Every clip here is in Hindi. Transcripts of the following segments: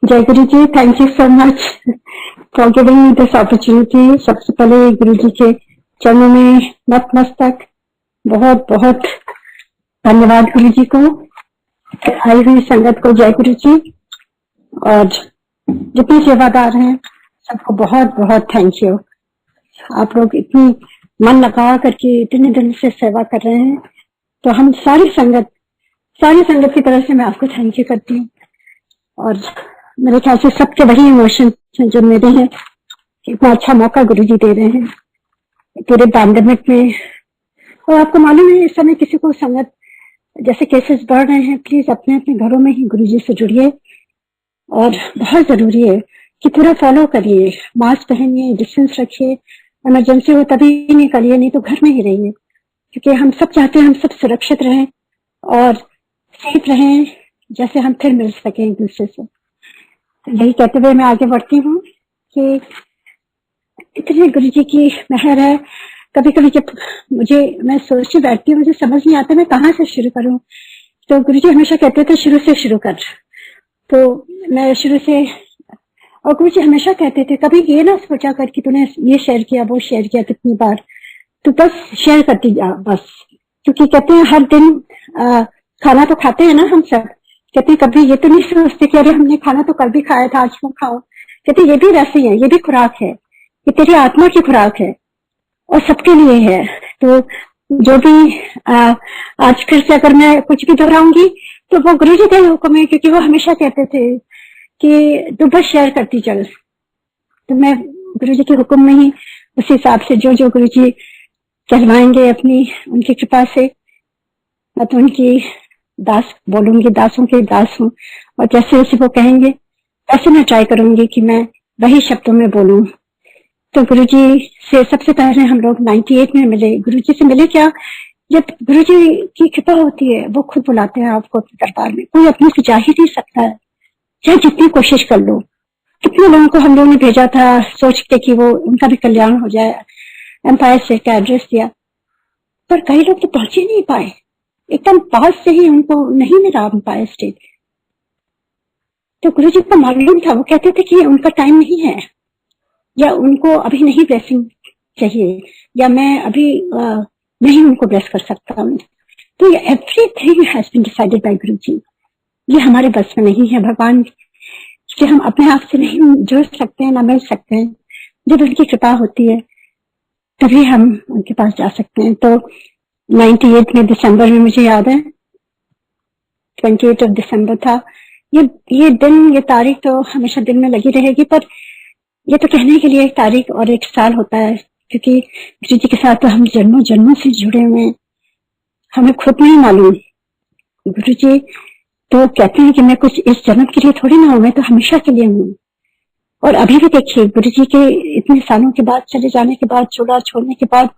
जय Guru ji, thank you so much for giving me this opportunity. सबसे पहले गुरु जी के चरणों में नतमस्तक, बहुत बहुत धन्यवाद गुरु जी को, आई हुई संगत को जय गुरु जी, और जितने सेवादार हैं सबको बहुत बहुत थैंक यू। आप लोग इतनी मन लगा करके इतने दिन से सेवा कर रहे हैं, तो हम सारी संगत की तरफ से मैं आपको थैंक यू करती हूँ। और मेरे ख्याल से सबके वही इमोशन जो मेरे हैं, इतना अच्छा मौका गुरु जी दे रहे हैं पूरे पैंडेमिक में। और आपको मालूम है इस समय किसी को संगत जैसे केसेस बढ़ रहे हैं, प्लीज अपने अपने घरों में ही गुरु जी से जुड़िए, और बहुत जरूरी है कि पूरा फॉलो करिए, मास्क पहनिए, डिस्टेंस रखिए, इमरजेंसी हो तभी निकलिए, नहीं तो घर में ही रहिए, क्योंकि हम सब चाहते हैं हम सब सुरक्षित रहें और सेफ रहें, जैसे हम फिर मिल सकें एक दूसरे से। तो यही कहते हुए मैं आगे बढ़ती हूँ कि इतने गुरु जी की मेहर है। कभी कभी जब मैं सोचती बैठती हूँ, मुझे समझ नहीं आता मैं कहाँ से शुरू करूँ, तो गुरु जी हमेशा कहते थे शुरू से शुरू कर, तो मैं शुरू से, और गुरु जी हमेशा कहते थे कभी ये ना सोचा कर कि तूने ये शेयर किया वो शेयर किया कितनी बार, तो बस शेयर करती जा बस। क्योंकि कहते हैं हर दिन खाना तो खाते हैं ना हम सब, कहते कभी ये तो नहीं सोचते कि अरे हमने खाना तो कल भी खाया था, आज क्यों खाओ। कहते ये भी वैसे ही है, ये भी खुराक है, ये तेरी आत्मा की खुराक है और सबके लिए है। तो जो भी आज फिर से अगर मैं कुछ भी दोहराऊंगी तो वो गुरु जी का ही हुक्म है, क्योंकि वो हमेशा कहते थे कि तू बस शेयर करती चल। तो मैं गुरु जी के हुक्म में ही उस हिसाब से जो गुरु जी कहलवाएंगे अपनी उनकी कृपा से, मैं तो उनकी दास बोलूंगी, दासों के दास हूँ, और जैसे जैसे वो कहेंगे ऐसे मैं ट्राई करूंगी कि मैं वही शब्दों में बोलूं। तो गुरुजी से सबसे पहले हम लोग 98 में मिले। गुरुजी से मिले क्या, जब गुरुजी की कृपा होती है वो खुद बुलाते हैं आपको अपने दरबार में, कोई अपने से जा ही नहीं सकता है, चाहे जितनी कोशिश कर लो। कितने लोगों को हम लोगों ने भेजा था सोच के कि वो उनका भी कल्याण हो जाए, एम्पायर स्टेट का एड्रेस दिया, पर कई लोग तो पहुंच ही नहीं पाए, एकदम पास से ही उनको नहीं मिला एम्पायर स्टेट। तो गुरु जी को मालूम था, वो कहते थे कि उनका टाइम नहीं है, या उनको अभी नहीं ब्लेसिंग चाहिए, या मैं अभी नहीं उनको ब्लेस कर सकता हूँ। तो ये everything has been decided by Guru ji, ये हमारे बस में नहीं है। भगवान कि हम अपने आप से नहीं जुड़ सकते हैं, ना मिल सकते हैं, जब उनकी कृपा होती है तभी हम उनके पास जा सकते हैं। तो 98 में दिसंबर में, मुझे याद है 28 दिसंबर था, ये दिन, ये तारीख तो हमेशा दिल में लगी रहेगी, पर ये तो कहने के लिए एक तारीख और एक साल होता है, क्योंकि गुरु जी के साथ तो हम जन्मों जन्मों से जुड़े हुए हैं, हमें खुद नहीं मालूम। गुरु जी तो कहते हैं कि मैं कुछ इस जन्म के लिए थोड़ी ना हूं, मैं तो हमेशा के लिए हूँ। और अभी भी देखिए गुरु जी के इतने सालों के बाद, चले जाने के बाद, छोड़ने के बाद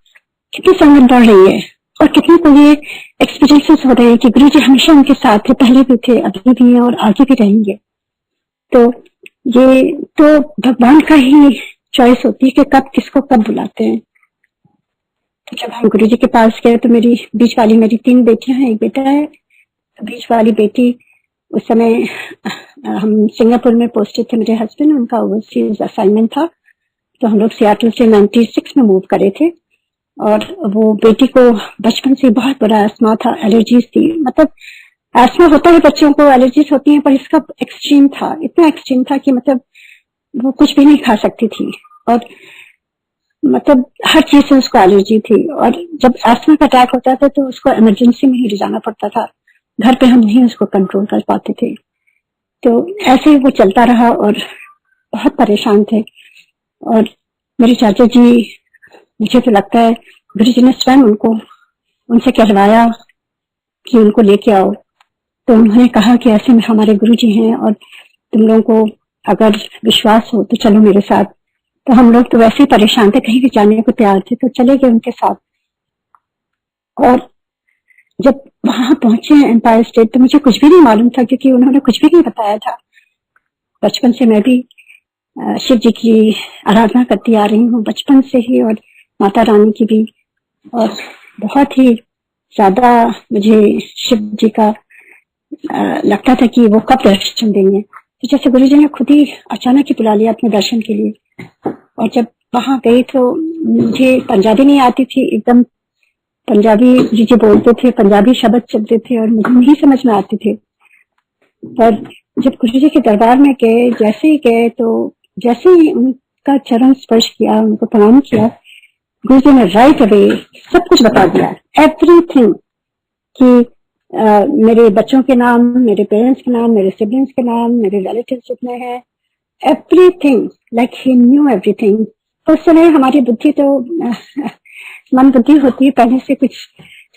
कितनी संगत बढ़ रही है, और कितने को ये एक्सपीरियंसेस हो रहे हैं कि गुरु जी हमेशा उनके साथ थे, पहले भी थे, अभी भी हैं और आगे भी रहेंगे। तो ये तो भगवान का ही चॉइस होती है कि कब किसको कब बुलाते हैं। तो जब हम गुरु जी के पास गए तो मेरी बीच वाली, मेरी 3 बेटियां हैं, एक बेटा है। तो बीच वाली बेटी, उस समय हम सिंगापुर में पोस्टेड थे, मेरे हस्बैंड, उनका ओवरसीज असाइनमेंट था, तो हम लोग सियाटल से 96 में मूव करे थे। और वो बेटी को बचपन से बहुत बड़ा अस्थमा था, एलर्जीज थी, मतलब अस्थमा होता है बच्चों को, एलर्जीज होती हैं, पर इसका एक्सट्रीम था, इतना एक्सट्रीम था कि मतलब वो कुछ भी नहीं खा सकती थी, और मतलब हर चीज से उसको एलर्जी थी। और जब अस्थमा का अटैक होता था तो उसको इमरजेंसी में ही ले जाना पड़ता था, घर पे हम नहीं उसको कंट्रोल कर पाते थे। तो ऐसे ही वो चलता रहा और बहुत परेशान थे। और मेरे चाचा जी, मुझे तो लगता है गुरु जी ने स्वयं उनसे कहलवाया कि उनको लेके आओ। तो उन्होंने कहा कि ऐसे में हमारे गुरु जी हैं और तुम लोगों को अगर विश्वास हो तो चलो मेरे साथ। तो हम लोग तो वैसे ही परेशान थे, कहीं भी जाने को तैयार थे, तो चले गए उनके साथ। और जब वहां पहुंचे एम्पायर स्टेट, तो मुझे कुछ भी नहीं मालूम था, क्योंकि उन्होंने कुछ भी नहीं बताया था। बचपन से मैं भी शिव जी की आराधना करती आ रही हूँ, बचपन से ही, और माता रानी की भी, और बहुत ही ज्यादा मुझे शिव जी का लगता था कि वो कब दर्शन देंगे। तो जैसे गुरु जी ने खुद ही अचानक ही बुला लिया अपने दर्शन के लिए, और जब वहां गई तो मुझे पंजाबी नहीं आती थी, एकदम पंजाबी गुरु जी बोलते थे, पंजाबी शब्द चलते थे और मुझे नहीं समझ में आते थे। पर जब गुरु जी के दरबार में गए, जैसे ही गए तो जैसे ही उनका चरण स्पर्श किया, उनको प्रणाम किया, गुरु जी ने राइट अवे सब कुछ बता दिया, एवरीथिंग, कि मेरे बच्चों के नाम, मेरे पेरेंट्स के नाम, मेरे सिबलिंग्स के नाम, मेरे रिलेटिव्स जितने हैं, everything, like he knew everything. उस समय हमारी बुद्धि तो मन बुद्धि होती है, पहले से कुछ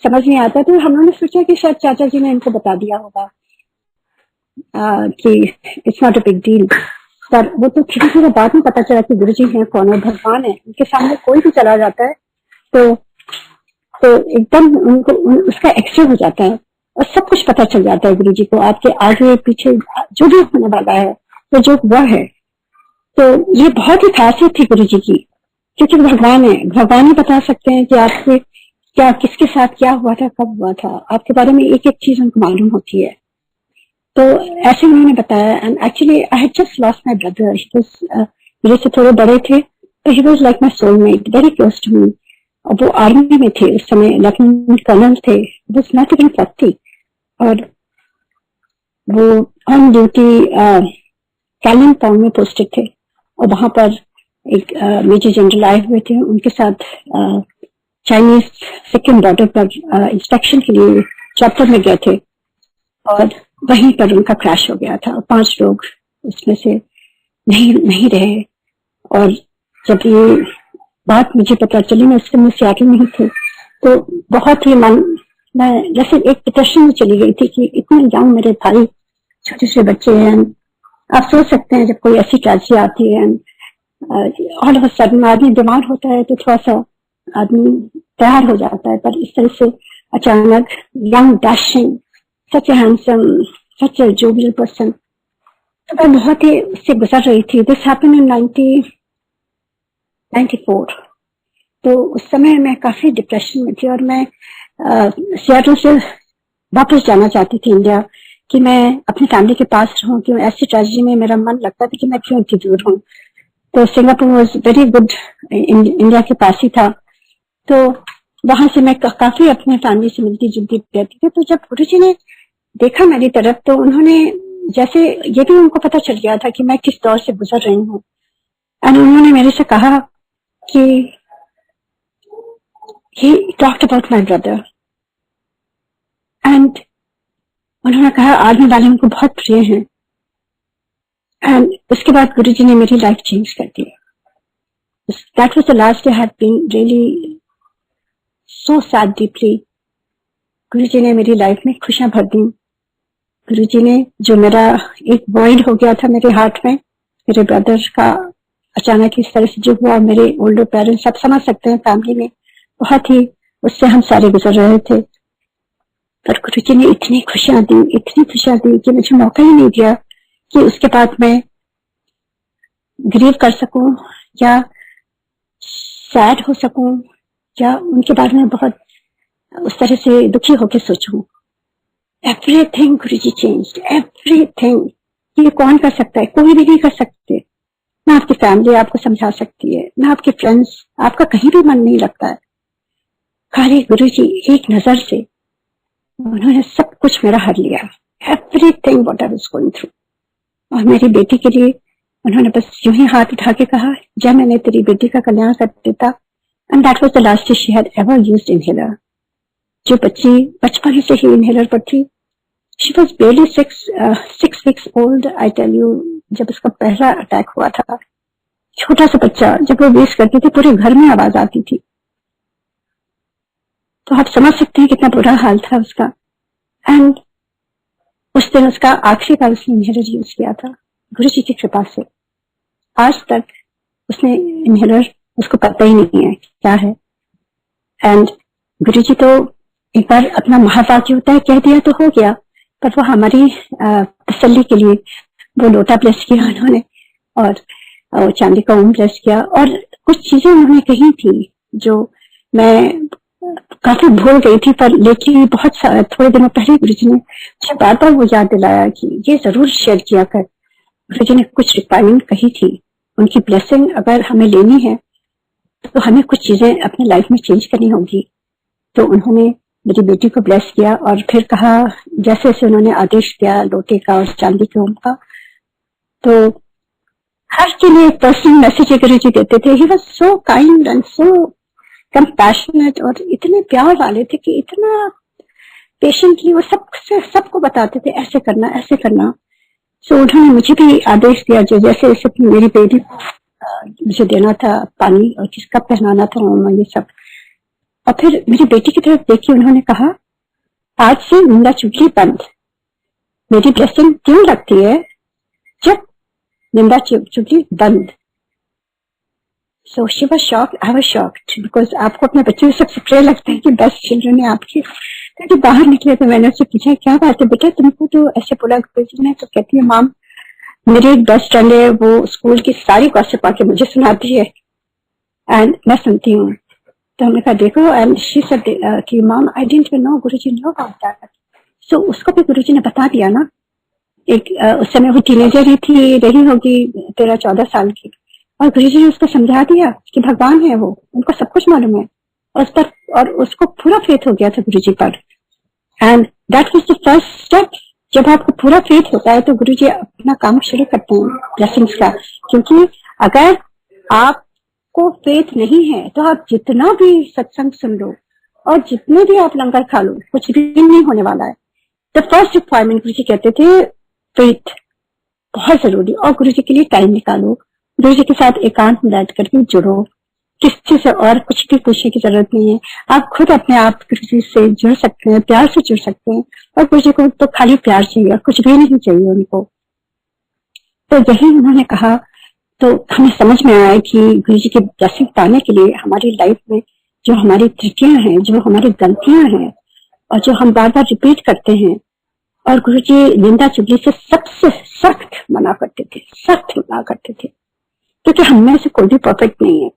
समझ नहीं आता, तो हम लोगों ने सोचा कि शायद चाचा जी ने इनको बता दिया होगा कि it's not a big deal. पर वो तो धीरे धीरे बाद में पता चला कि गुरु जी हैं कौन है, भगवान है, उनके सामने कोई भी चला जाता है तो एकदम उनको उसका एक्सरे हो जाता है और सब कुछ पता चल जाता है गुरु जी को, आपके आगे पीछे जो भी होने वाला है, तो जो हुआ है। तो ये बहुत ही खासियत थी गुरु जी की, क्योंकि भगवान है, भगवान ही बता सकते हैं कि आपके क्या, किसके साथ क्या हुआ था, कब हुआ था, आपके बारे में एक एक चीज उनको मालूम होती है। तो ऐसे उन्होंने बताया। And actually I had just lost my brother, he was मेरे से थोड़े बड़े थे, तो he was like my soulmate, very close to me. और वो आर्मी में थे उस समय, लेफ्टिनेंट कर्नल थे, वो नॉट इवन 40, और वो ऑन ड्यूटी कालिम्पोंग में पोस्टेड थे, और वहां पर एक मेजर जनरल आए हुए थे, उनके साथ चाइनीज सिक्किम बॉर्डर पर इंस्पेक्शन के लिए चौपर में गए थे, और वहीं पर उनका क्रैश हो गया था। 5 लोग उसमें से नहीं रहे। और जब ये बात मुझे पता चली, मैं उस समय सियाटल में ही थी, तो बहुत ही मैं जैसे एक डिप्रेशन में चली गई थी कि इतने यंग मेरे भाई, छोटे छोटे बच्चे हैं। आप सोच सकते हैं जब कोई ऐसी ट्रेजेडी आती है, ऑल ऑफ अ सडन आदमी बीमार होता है तो थोड़ा सा आदमी तैयार हो जाता है, पर इस तरह से अचानक यंग डैशिंग, सच ए हैंडसम, सच ए जोवियल पर्सन, तो मैं बहुत ही उससे गुजर रही थी। This happened in 1994। तो उस समय मैं काफी डिप्रेशन में थी, और मैं सियाटल से वापस जाना चाहती थी इंडिया, कि मैं अपनी फैमिली के पास रहूं, कि ऐसी ट्रेजेडी में मेरा मन लगता था कि मैं क्यों इतनी दूर हूं। तो Singapore was very good, India के पास ही था, तो वहां से मैं काफी अपने फैमिली से मिलती जुलती रहती थी। तो जब गुरु जी ने देखा मेरी तरफ, तो उन्होंने, जैसे ये भी उनको पता चल गया था कि मैं किस दौर से गुजर रही हूँ, एंड उन्होंने मेरे से कहा कि he talked about my brother, and उन्होंने कहा आर्मी वाले उनको बहुत प्रिय हैं। एंड उसके बाद गुरु जी ने मेरी लाइफ चेंज कर दी। That was the last day I had been really so sad deeply. गुरु जी ने मेरी लाइफ में खुशियां भर दी। गुरु जी ने, जो मेरा एक वॉइड हो गया था मेरे हार्ट में, मेरे ब्रदर का अचानक इस तरह से जो हुआ, मेरे ओल्डर पेरेंट्स, सब समझ सकते हैं, फैमिली में बहुत ही उससे हम सारे गुजर रहे थे। पर गुरु जी ने इतनी खुशियां दी कि मुझे मौका ही नहीं दिया कि उसके बाद मैं ग्रीव कर सकूं या सैड हो सकूं या उनके बारे में बहुत उस तरह से दुखी होकर सोचूं। एवरीथिंग गुरु जी चेंज्ड, एवरीथिंग। ये कौन कर सकता है? कोई भी नहीं कर सकते। ना आपकी फैमिली आपको समझा सकती है, ना आपके फ्रेंड्स, आपका कहीं भी मन नहीं लगता है। खाली गुरु जी एक नजर से उन्होंने सब कुछ मेरा हर लिया, everything what I was going through. और मेरी बेटी के लिए उन्होंने बस यूं ही हाथ उठा के कहा, जब मैंने तेरी बेटी का कल्याण कर देता। And that was the last she had ever used inhaler. जो बच्ची बचपन से ही इनहेलर पर थी, she was barely 6 weeks old, I tell you. जब उसका पहला अटैक हुआ था, छोटा सा बच्चा, जब वो वेस्ट करती थी पूरे घर में आवाज आती थी। तो आप समझ सकते हैं कितना बुरा हाल था उसका। एंड उस दिन उसका आखिरी बार उसने इनहेलर यूज किया था, गुरु जी की कृपा से। आज तक उसने इनहेलर, उसको पता ही नहीं है क्या है। एंड गुरु जी तो एक बार अपना महावाक्य होता है कह दिया तो हो गया, पर वो हमारी तसल्ली के लिए वो लोटा ब्लेस किया उन्होंने, और चांदी का ओम ब्लेस किया, और कुछ चीजें उन्होंने कही थी जो मैं काफी भूल गई थी, पर लेकिन थोड़े दिनों पहले गुरु जी ने मुझे बार बार वो याद दिलाया कि ये जरूर शेयर किया कर। गुरु जी ने कुछ रिक्वायरमेंट कही थी, उनकी ब्लेसिंग अगर हमें लेनी है तो हमें कुछ चीजें अपनी लाइफ में चेंज करनी होगी। तो उन्होंने मेरी बेटी को ब्लेस किया और फिर कहा, जैसे जैसे उन्होंने आदेश दिया लोटे का और चांदी के ओम का, तो हर के लिए पर्सनल मैसेज गुरु जी देते थे। He was so kind and so compassionate और इतने प्यार वाले थे कि इतना पेशेंटली वो सबको बताते थे ऐसे करना ऐसे करना। सो उन्होंने मुझे भी आदेश दिया जो जैसे जैसे मेरी बेटी को मुझे देना था पानी और किसका पहनाना था ये सब। और फिर मेरी बेटी की तरफ देखी, उन्होंने कहा आज से निंदा चुगली बंद। मेरी ब्लेसिंग क्यों लगती है जब निंदा चुगली बंद। So she was shocked, I was shocked, because आपको अपने बच्चों से सबसे प्रिय लगता है कि बेस्ट चिल्ड्रन है आपके। तो बाहर निकले तो मैंने उससे पूछा क्या बात है बेटा, तुमको तो ऐसे बोला गुरुजी ने। तो कहती है माम मेरी एक बेस्ट फ्रेंड है, वो स्कूल की सारी गॉसिप आके मुझे सुनाती है एंड मैं सुनती हूँ। तो हमने कहा देखो, एंड शी सेड कि mom I didn't know Guruji know about that. So उसको भी गुरुजी ने बता दिया ना। एक उस समय वो टीनेजर ही थी, रही होगी 13-14 साल की, और गुरुजी ने उसको समझा दिया कि भगवान है वो, उनको सब कुछ मालूम है और उस पर, और उसको पूरा फेथ हो गया था गुरुजी पर। And that was the first step. जब आपको पूरा फेथ होता है तो गुरुजी अपना काम शुरू करते हैं ब्लेसिंग्स का। क्योंकि अगर आपको फेथ नहीं है तो आप जितना भी सत्संग सुन लो और जितने भी आप लंगर खा लो, कुछ भी नहीं होने वाला है। द फर्स्ट रिक्वायरमेंट गुरुजी कहते थे फेथ बहुत जरूरी, और गुरुजी के लिए टाइम निकालो, गुरुजी के साथ एकांत में बैठ करके जुड़ो। किसी से और कुछ भी पूछने की जरूरत नहीं है, आप खुद अपने आप गुरुजी से जुड़ सकते हैं, प्यार से जुड़ सकते हैं। और गुरुजी को तो खाली प्यार चाहिए, कुछ भी नहीं चाहिए उनको। तो यही उन्होंने कहा। तो हमें समझ में आया कि गुरुजी की ब्लेसिंग पाने के लिए हमारी लाइफ में जो हमारी त्रुटियां हैं, जो हमारी गलतियां हैं और जो हम बार बार रिपीट करते हैं, और गुरुजी निंदा चुगली से सबसे सख्त मना करते थे, सख्त मना करते थे। क्योंकि हम में से कोई भी परफेक्ट नहीं है,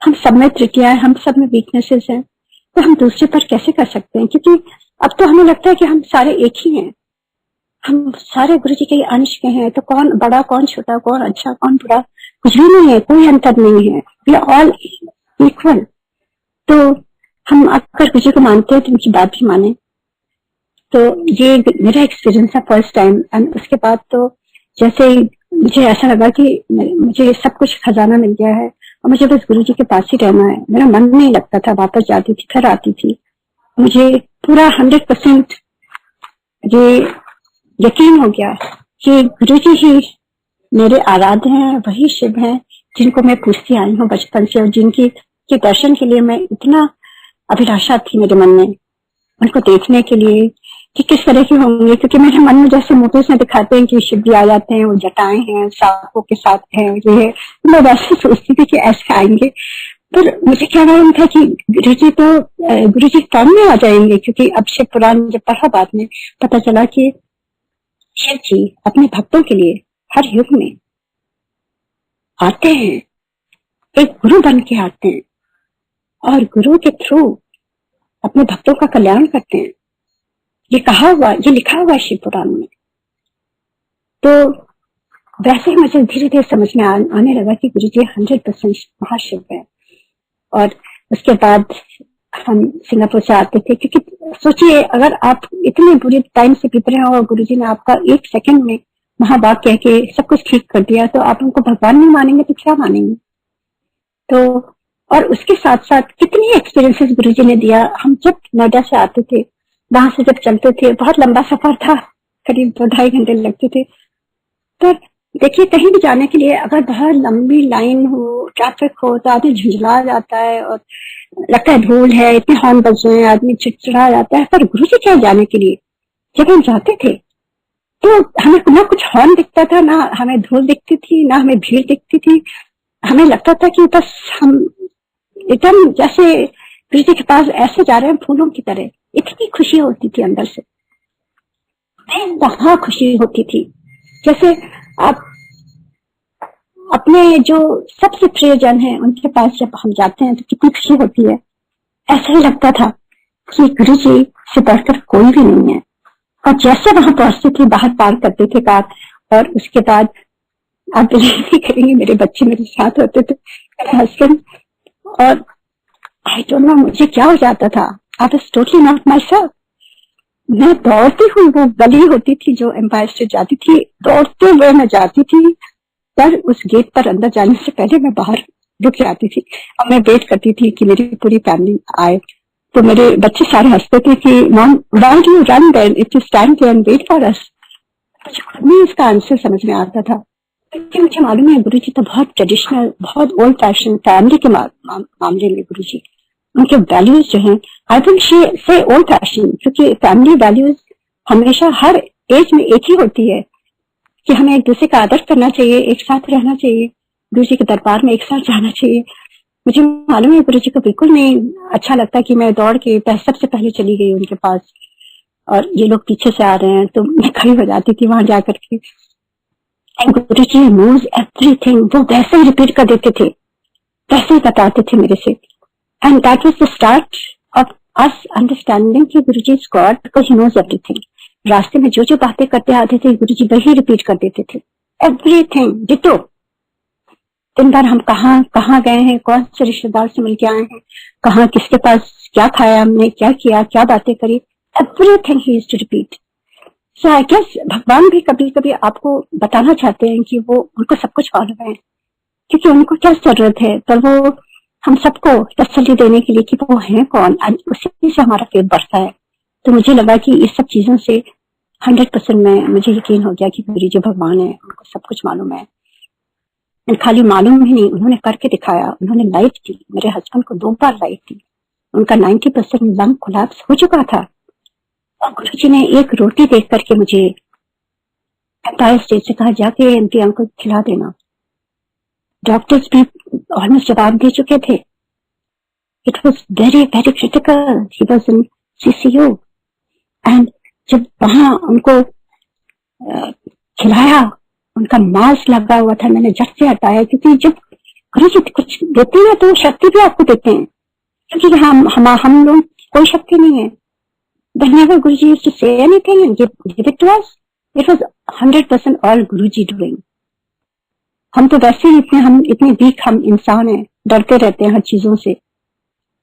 हम सब में त्रुटियां हैं, हम सब में वीकनेसेस हैं। तो हम दूसरे पर कैसे कर सकते हैं? क्योंकि अब तो हमें लगता है कि हम सारे एक ही हैं, हम सारे गुरुजी के अंश के हैं। तो कौन बड़ा कौन छोटा, कौन अच्छा कौन बुरा, कुछ भी नहीं है, कोई अंतर नहीं है, वी आर ऑल इक्वल। तो हम अगर गुरुजी को मानते हैं तो उनकी बात भी माने। तो ये मेरा एक्सपीरियंस है फर्स्ट टाइम। एंड उसके बाद तो जैसे ही मुझे ऐसा लगा कि मुझे सब कुछ खजाना मिल गया है और मुझे बस गुरुजी के पास ही रहना है। मेरा मन नहीं लगता था, वापस जाती थी फिर आती थी। मुझे पूरा 100% ये यकीन हो गया कि गुरुजी ही मेरे आराध्य हैं, वही शिव हैं जिनको मैं पूछती आई हूँ बचपन से, और जिनकी के दर्शन के लिए मैं इतना अभिलाषा थी मेरे मन में, उनको देखने के लिए कि किस तरह के होंगे। क्योंकि मेरे मन में जैसे मूवीज में दिखाते हैं कि शिव जी आ जाते हैं, वो जटाएं हैं, सांपों के साथ हैं, ये है, मैं वैसे सोचती थी कि ऐसे आएंगे। पर मुझे क्या मालूम था कि गुरुजी फॉर्म में आ जाएंगे। क्योंकि अब शिव पुराण जब पढ़ा बाद में पता चला कि शिव जी अपने भक्तों के लिए हर युग में आते हैं, एक गुरु बन के आते हैं और गुरु के थ्रू अपने भक्तों का कल्याण करते हैं। ये कहा हुआ, ये लिखा हुआ शिव पुराण में। तो वैसे ही मुझे धीरे धीरे समझ में आने लगा कि गुरुजी 100% महाशिव है। और उसके बाद हम सिंगापुर से आते थे। क्योंकि सोचिए, अगर आप इतने बुरे टाइम से बीत रहे हो और गुरुजी ने आपका 1 सेकंड में महावाक कह के सब कुछ ठीक कर दिया, तो आप उनको भगवान नहीं मानेंगे तो क्या मानेंगे? तो और उसके साथ साथ कितनी एक्सपीरियंसेस गुरुजी ने दिया। हम जब नोएडा से आते थे, वहां से जब चलते थे, बहुत लंबा सफर था, करीब 2-2.5 घंटे लगते थे। तो देखिए, कहीं भी जाने के लिए अगर बहुत लंबी लाइन हो, ट्रैफिक हो, तो आदमी झुंझला जाता है और लगता है धूल है, इतने हॉर्न बज रहे हैं, आदमी चिड़चिड़ा जाता है। पर गुरुजी क्या जाने के लिए जब हम जाते थे तो हमें ना कुछ हॉर्न दिखता था, ना हमें धूल दिखती थी, ना हमें भीड़ दिखती थी। हमें लगता था कि बस हम एकदम जैसे गुरुजी के पास ऐसे जा रहे हैं फूलों की तरह। इतनी खुशी होती थी अंदर से, वहां खुशी होती थी। जैसे आप अपने जो सबसे प्रियजन है उनके पास जब हम जाते हैं तो कितनी खुशी होती है। ऐसा ही लगता था कि गुरुजी से बढ़कर कोई भी नहीं है। और जैसे वहां पहुंचते थे, बाहर पार करते थे कार, और उसके बाद आप बिलीव नहीं करेंगे, मेरे बच्चे मेरे साथ होते थे, मेरे हस्बैंड, और आई डोंट नो मुझे क्या हो जाता था। I was totally not my self. मैं दौड़ती हुई, वो गली होती थी जो एम्पायर स्टेट जाती थी, दौड़ते हुए मैं जाती थी, पर उस गेट पर अंदर जाने से पहले मैं बाहर रुक जाती थी और मैं वेट करती थी कि मेरी पूरी फैमिली आए। तो मेरे बच्चे सारे हंसते थे कि mom why do you run there if you stand there and wait for us. मुझे खुद नहीं इसका आंसर समझ में आता था, क्योंकि मुझे मालूम है गुरुजी तो बहुत ट्रेडिशनल, बहुत ओल्ड फैशन फैमिली के मामले में गुरुजी, उनके वैल्यूज जो हैं, आई थिंक से ओल्ड फैशन, क्योंकि फैमिली वैल्यूज हमेशा हर एज में एक ही होती है कि हमें एक दूसरे का आदर करना चाहिए, एक साथ रहना चाहिए, गुरुजी के दरबार में एक साथ जाना चाहिए। मुझे मालूम है गुरुजी को बिल्कुल नहीं अच्छा लगता कि मैं दौड़ के सबसे पहले चली गई उनके पास और ये लोग पीछे से आ रहे हैं, तो मैं खड़ी हो जाती थी वहां जाकर के। एंड गुरुजी नोज एवरीथिंग, वो वैसे ही रिपीट कर देते थे, वैसे ही बताते थे मेरे से। And that was the start of us understanding कि Guruji is God because he knows everything. रास्ते में जो जो बातें करते आते थे गुरुजी वही रिपीट कर देते थे, एवरीथिंग डिटो। दिन भर हम कहाँ गए हैं, कौन से रिश्तेदार से मिल के आए हैं, कहाँ किसके पास क्या खाया हमने, क्या किया, क्या बातें करी, एवरीथिंग ही is to repeat. So I guess भगवान भी कभी कभी आपको बताना चाहते हैं कि वो उनको सब कुछ मालूम है, क्योंकि उनको क्या जरूरत है, पर वो हम सबको तसल्ली देने के लिए कि वो है कौन, उसी से हमारा फेथ बढ़ता है। तो मुझे लगा कि इस सब चीजों से 100% में मुझे यकीन हो गया कि गुरु जी भगवान है, उनको सब कुछ मालूम है। खाली मालूम ही नहीं, उन्होंने करके दिखाया, उन्होंने लाइफ दी। मेरे हस्बैंड को 2 बार लाइफ दी, उनका 90% लंग कोलैप्स हो चुका था और गुरु जी ने एक रोटी देख करके मुझे एम्पायर स्टेट से कहा जाके एमपी अंकल खिला देना। डॉक्टर्स भी ऑलमोस्ट जवाब दे चुके थे। It was very very critical, he was in CCU. And जब वहां उनको खिलाया, उनका मास्क लगा हुआ था, मैंने झट से हटाया, क्योंकि जब गुरु जी कुछ देते हैं तो शक्ति भी आपको देते हैं, क्योंकि हम लोग कोई शक्ति नहीं है। Whenever Guruji used to say anything and give it to us, it was 100% all Guruji doing. हम तो वैसे ही हम इतने वीक हम इंसान हैं, डरते रहते हैं हर चीजों से।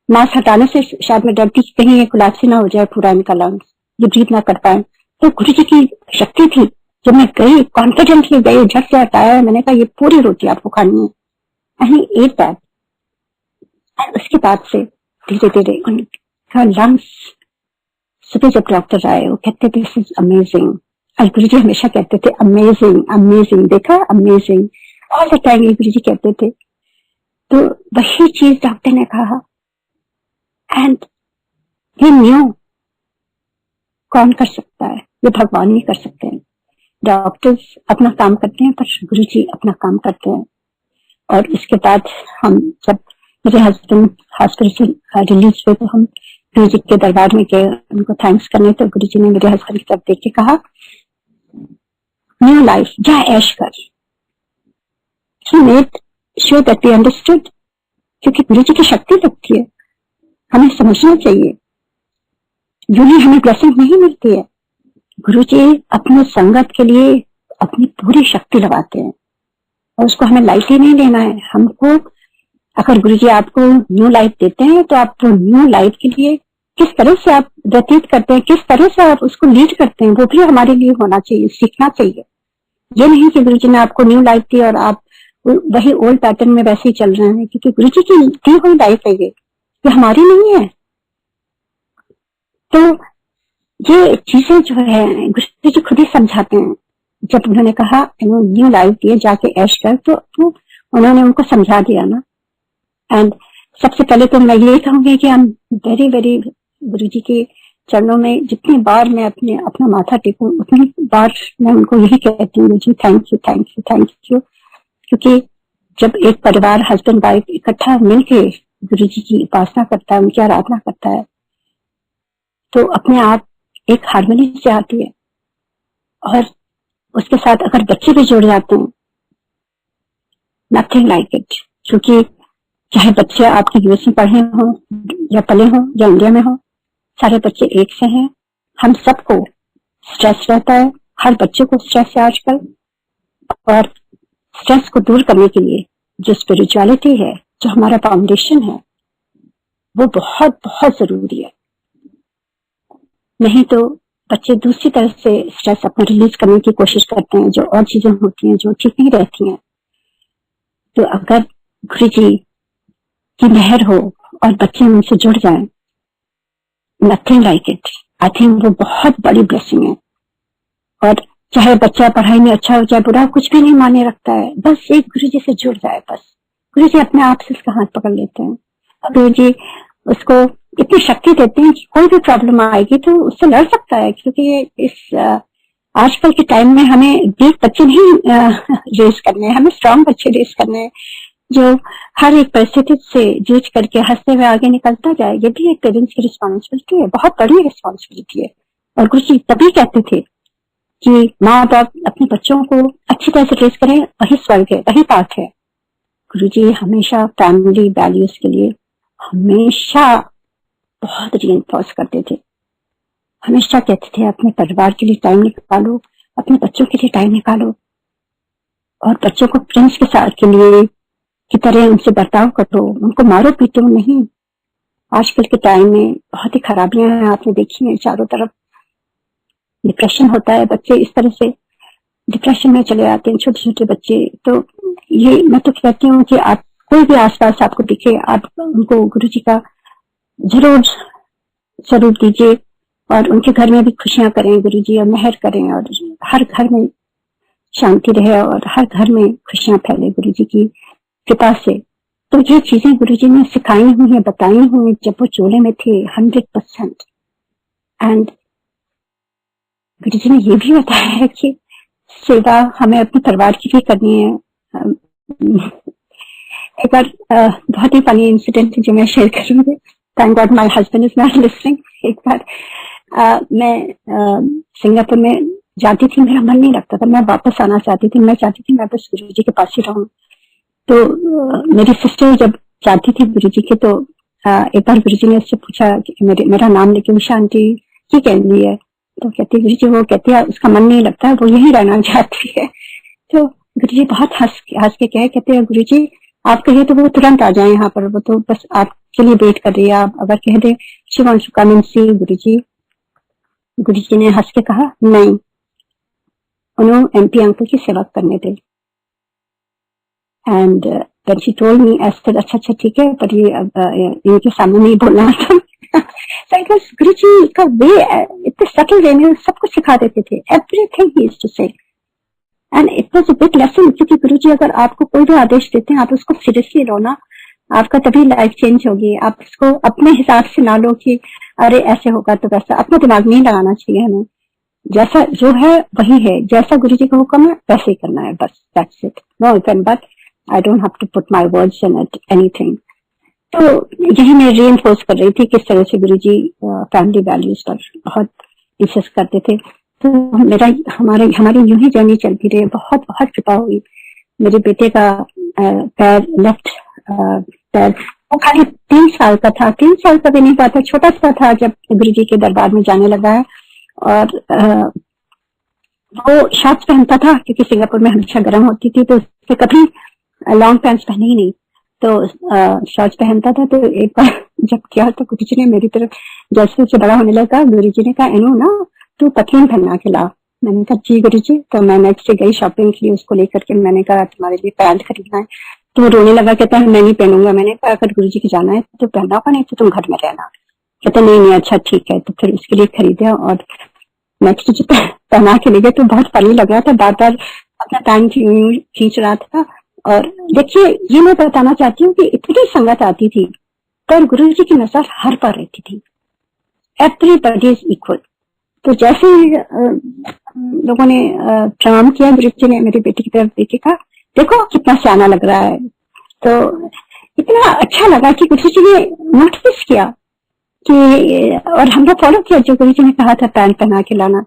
मास्क हटाने से शायद मैं डरती कहीं ये कोलैप्स ना हो जाए पूरा इनका लंग्स, ये ब्रीथ ना कर पाए। तो गुरुजी की शक्ति थी, जब मैं गई कॉन्फिडेंटली गई, झट से हटाया, मैंने कहा ये पूरी रोटी आपको खानी है। And at that. उसके बाद से धीरे धीरे उनका लंग्स, सुबह जब डॉक्टर आए वो कहते थे दिस इज अमेजिंग, और गुरुजी हमेशा कहते थे अमेजिंग अमेजिंग, देखा अमेजिंग, ऑल द टाइम ये गुरुजी कहते थे। तो वही चीज डॉक्टर ने कहा एंड ही न्यू कौन कर सकता है, ये भगवान ही कर सकते हैं। डॉक्टर्स अपना काम करते हैं पर गुरुजी अपना काम करते हैं। और इसके बाद हम जब मेरे हस्बैंड हॉस्पिटल से रिलीज हुए तो हम गुरुजी के दरबार में गए उनको थैंक्स करने। तो गुरुजी ने मेरे हस्बैंड की तरफ देख के कहा न्यू लाइफ, जा ऐश कर। He made sure that we understood, क्योंकि गुरुजी की शक्ति लगती है, हमें समझना चाहिए। यूं हमें ब्लेसिंग नहीं मिलती है, गुरुजी अपने संगत के लिए अपनी पूरी शक्ति लगाते हैं और उसको हमें लाइटली नहीं लेना है। हमको अगर गुरुजी आपको न्यू लाइफ देते हैं तो आप न्यू लाइफ के लिए किस तरह से आप व्यतीत करते हैं, किस तरह से आप उसको लीड करते हैं, वो भी हमारे लिए होना चाहिए, सीखना चाहिए। ये नहीं कि गुरुजी ने आपको न्यू लाइफ दी और आप वही ओल्ड पैटर्न में वैसे ही चल रहे हैं, क्योंकि गुरुजी की दी हुई लाइफ है, ये हमारी नहीं है। तो ये चीजें जो है गुरुजी खुद ही समझाते हैं। जब उन्होंने कहा न्यू लाइफ दिए, जाके ऐश कर, तो उन्होंने उनको समझा दिया ना। एंड सबसे पहले तो मैं ये कहूंगी कि हम वेरी वेरी गुरुजी के चरणों में जितनी बार मैं अपना माथा टेकूं उतनी बार मैं उनको यही कहती हूँ, Guruji thank you thank you thank you. क्योंकि जब एक परिवार हस्बैंड वाइफ इकट्ठा मिलके गुरुजी की उपासना करता है, उनकी आराधना करता है, तो अपने आप एक हार्मनी से आती है। और उसके साथ अगर बच्चे भी जुड़ जाते हैं, नथिंग लाइक इट। क्योंकि चाहे बच्चे आपके यूएस में पढ़े हों या पले हों या इंडिया में हों, सारे बच्चे एक से हैं। हम सबको स्ट्रेस रहता है, हर बच्चे को स्ट्रेस है आजकल, और स्ट्रेस को दूर करने के लिए जो स्पिरिचुअलिटी है, जो हमारा फाउंडेशन है, वो बहुत बहुत जरूरी है। नहीं तो बच्चे दूसरी तरह से स्ट्रेस अपना रिलीज करने की कोशिश करते हैं, जो और चीजें होती हैं जो ठीक नहीं रहती हैं। तो अगर गुरु जी की मेहर हो और बच्चे उनसे जुड़ जाएं, nothing like it. I think वो बहुत बड़ी ब्लेसिंग है। और चाहे बच्चा पढ़ाई में अच्छा हो चाहे बुरा, कुछ भी नहीं माने रखता है, बस एक गुरु जी से जुड़ जाए, बस गुरु जी अपने आप से उसका हाथ पकड़ लेते हैं और गुरु जी उसको इतनी शक्ति देते हैं कि कोई भी प्रॉब्लम आएगी तो उससे लड़ सकता है। क्योंकि इस आजकल के टाइम में हमें वीक बच्चे नहीं रेस करने हैं, हमें स्ट्रांग बच्चे रेस करने हैं, जो हर एक परिस्थिति से जूझ करके हंसते हुए आगे निकलता जाए। ये भी एक पेरेंट्स की रिस्पॉन्सिबिलिटी है, बहुत बड़ी रिस्पॉन्सिबिलिटी है। और गुरु जी तभी कहते थे कि माँ बाप अपने बच्चों को अच्छी तरह से रेस करें, वही स्वर्ग है, वही पाठ है। गुरु जी हमेशा फैमिली वैल्यूज के लिए हमेशा बहुत रीइंफोर्स करते थे। हमेशा कहते थे अपने परिवार के लिए टाइम निकालो, अपने बच्चों के लिए टाइम निकालो और बच्चों को फ्रेंड्स के साथ के लिए की तरह उनसे बर्ताव करो, उनको मारो पीटो नहीं। आजकल के टाइम में बहुत ही खराबियां हैं, आपने देखी हैं चारों तरफ। डिप्रेशन होता है, बच्चे इस तरह से डिप्रेशन में चले आते हैं, छोटे छोटे बच्चे। तो ये मैं तो कहती हूँ कि आप कोई भी आसपास आपको दिखे, आप उनको गुरु जी का जरूर स्वरूप दीजिए और उनके घर में भी खुशियां करें गुरु जी, और मेहर करें और हर घर में शांति रहे और हर घर में खुशियां फैले गुरु जी की कृपा से। तो ये चीजें गुरु जी ने सिखाई हुई है, बताई हुई जब वो चोले में थे 100%। एंड गुरु जी ने ये भी बताया है कि सेवा हमें अपने परिवार की भी करनी है। एक बार बहुत ही फनी इंसिडेंट जो मैं शेयर करूंगी। Thank God my husband is not listening. एक बार मैं सिंगापुर में जाती थी, मेरा मन नहीं लगता था, मैं वापस आना चाहती थी, मैं चाहती थी मैं बस गुरु जी के पास ही रहूं। तो मेरी सिस्टर जब जाती थी गुरु जी के, तो एक बार गुरु जी ने उससे पूछा कि मेरा नाम लेके उषा आंटी की कहती है, तो कहती गुरु जी, वो कहती है उसका मन नहीं लगता, वो यही रहना चाहती है। तो गुरु जी बहुत हंस के कहते हैं गुरु जी आप कहिए तो वो तुरंत आ जाए यहाँ पर, वो तो बस आपके लिए वेट कर रही है, आप अगर कह दे she wants to come and see Guru ji. गुरु जी ने हंस के कहा नहीं, उन्होंने एमपी अंकल की सेवा करने दे। And when she told me I said अच्छा ठीक है, पर ये इनके सामने नहीं बोलना था। So it was गुरु जी का वे, इतने सटल वे में सब कुछ सिखा देते थे, एवरीथिंग ही यूज्ड टू से। And it was a big lesson, क्योंकि गुरु जी अगर आपको कोई भी आदेश देते हैं आप उसको सीरियसली लो ना, आपका तभी लाइफ चेंज होगी। आप उसको अपने हिसाब से ना लो कि अरे ऐसे होगा तो वैसा, अपना दिमाग नहीं लगाना चाहिए हमें। जैसा जो है वही है, जैसा गुरु जी का हुक्म है वैसे ही करना है, बस that's it, no if and but. I don't have to put my words in it anything. तो यही मैं रीइंफोर्स कर रही थी किस तरह से गुरु जी फैमिली वैल्यूज पर बहुत इंसिस्ट करते थे। तो हमारी यूं ही जर्नी चलती रही, बहुत बहुत कृपा हुई। मेरे बेटे का पैर, लेफ्ट पैर, वो खाली 3 साल का था, 3 साल का भी नहीं हुआ था, छोटा सा था जब गुरु जी के दरबार में जाने लगा है। और वो शॉर्ट्स पहनता था क्योंकि सिंगापुर में हमेशा गर्म होती थी, तो उसने कभी लॉन्ग पैंट्स पहने ही नहीं, तो शॉर्ट्स पहनता था। तो एक बार जब किया तो गुरु जी ने मेरी तरफ, जैसे जैसे बड़ा होने लगा, गुरु जी ने कहा इनो ना तू पतलून पहना के ला। मैंने कहा जी गुरु जी। तो मैं नेक्स्ट से गई शॉपिंग के लिए, उसको लेकर के मैंने कहा तुम्हारे लिए पैंट खरीदना है। तो वो रोने लगा, कहता है मैं नहीं पहनूंगा। मैंने कहा अगर गुरु जी के जाना है तो पहना होगा, नहीं तो तुम घर में रहना। कहता नहीं अच्छा ठीक है। तो फिर उसके लिए खरीदा और नेक्स्ट जी पहना के ले गए। तो बहुत फनी लग रहा था, बार बार अपना टाइम खींच रहा था। और देखिए ये मैं बताना चाहती हूँ कि इतनी संगत आती थी पर गुरु जी की नजर हर पर रहती थी, एवरीबॉडी इज इक्वल। तो जैसे लोगों ने प्रणाम किया, गुरु जी ने मेरी बेटी की तरफ देखे, कहा देखो कितना सियाना लग रहा है। तो इतना अच्छा लगा कि गुरु जी ने नोटिस किया कि, और हमने फॉलो किया जो गुरु जी ने कहा था पैंट पहना के लाना।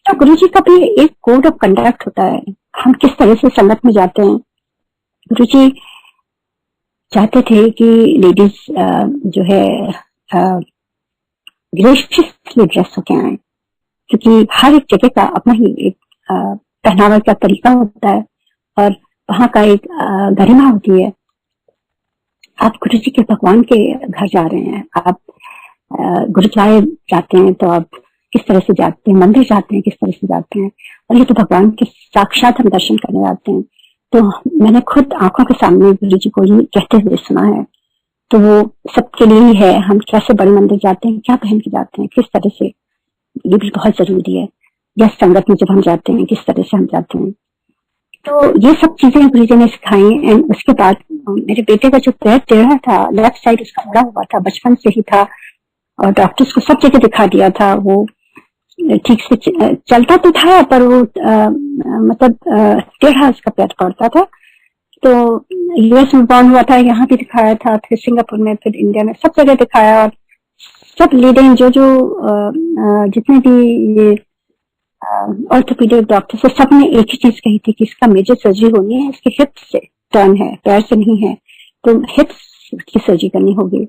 तो गुरु जी का भी एक कोड ऑफ कंडक्ट होता है, हम किस तरह से संगत में जाते हैं। गुरु जी चाहते थे कि लेडीज जो है ग्रेशियसली ड्रेस होके आए, क्योंकि हर एक जगह का अपना ही एक पहनावा का तरीका होता है। और वहाँ का एक गरिमा होती है। आप गुरु जी के भगवान के घर जा रहे हैं, आप गुरुद्वारे जाते हैं तो आप किस तरह से जाते हैं, मंदिर जाते हैं किस तरह से जाते हैं, और ये तो भगवान के साक्षात हम दर्शन करने जाते हैं। तो मैंने खुद आंखों के सामने गुरु जी को ये कहते हुए सुना है। तो वो सबके लिए ही है, हम कैसे बड़े मंदिर जाते हैं, क्या पहन के जाते हैं, किस तरह से, ये भी बहुत जरूरी है। या संगत में जब हम जाते हैं किस तरह से हम जाते हैं। तो ये सब चीजें गुरु जी ने सिखाई। एंड उसके बाद मेरे बेटे का जो पैर टेढ़ा था, लेफ्ट साइड उसका मुड़ा हुआ था, बचपन से ही था, और डॉक्टर्स को सब जगह दिखा दिया था। वो ठीक से चलता तो था पर वो मतलब टेढ़ा उसका पैर पड़ता था। तो यूएस में बॉर्न हुआ था, यहाँ भी दिखाया था, फिर सिंगापुर में, फिर इंडिया में, सब जगह दिखाया। और सब लीडिंग जो जितने भी ये ऑर्थोपेडिक डॉक्टर से सबने एक ही चीज कही थी कि इसका मेजर सर्जरी होनी है, इसके हिप्स से टर्न है, पैर से नहीं है, तो हिप्स की सर्जरी करनी होगी।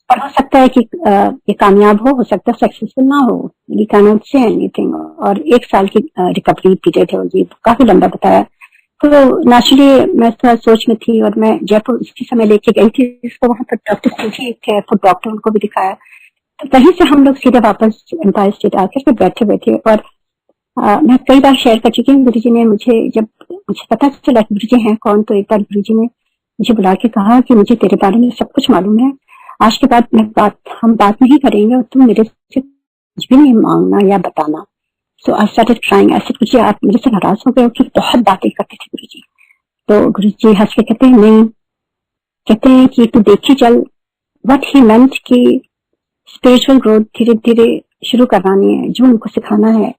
और हो सकता है कि ये कामयाब हो सकता है सक्सेसफुल ना हो, we can not say anything. और 1 साल की रिकवरी पीरियड है, ये काफी लंबा बताया। तो नेचुरली मैं थोड़ा सोच में थी, और मैं जयपुर उसी समय लेके गई थी इसको, वहां पर डॉक्टर थे, फुट डॉक्टर, उनको भी दिखाया। तो वहीं से हम लोग सीधे वापस एम्पायर स्टेट आकर बैठे हुए थे। और मैं कई बार शेयर कर चुकी हूँ, गुरु जी ने जब मुझे पता चला कि गुरु जी हैं कौन, तो एक बार गुरु जी ने मुझे बुला के कहा कि मुझे तेरे बारे में सब कुछ मालूम है, आज के बाद हम बात नहीं करेंगे और तुम मेरे से कुछ भी नहीं मांगना या बताना। सो आई स्टार्टेड क्राइंग। ऐसे गुरु जी आप मेरे से नाराज हो गए, फिर बहुत बातें करते थे गुरु जी। तो गुरु जी हंस के कहते हैं नहीं, कहते हैं कि तू देखी चल। व्हाट ही मेंट कि स्पिरिचुअल ग्रोथ धीरे धीरे शुरू करवानी है, जो उनको सिखाना है,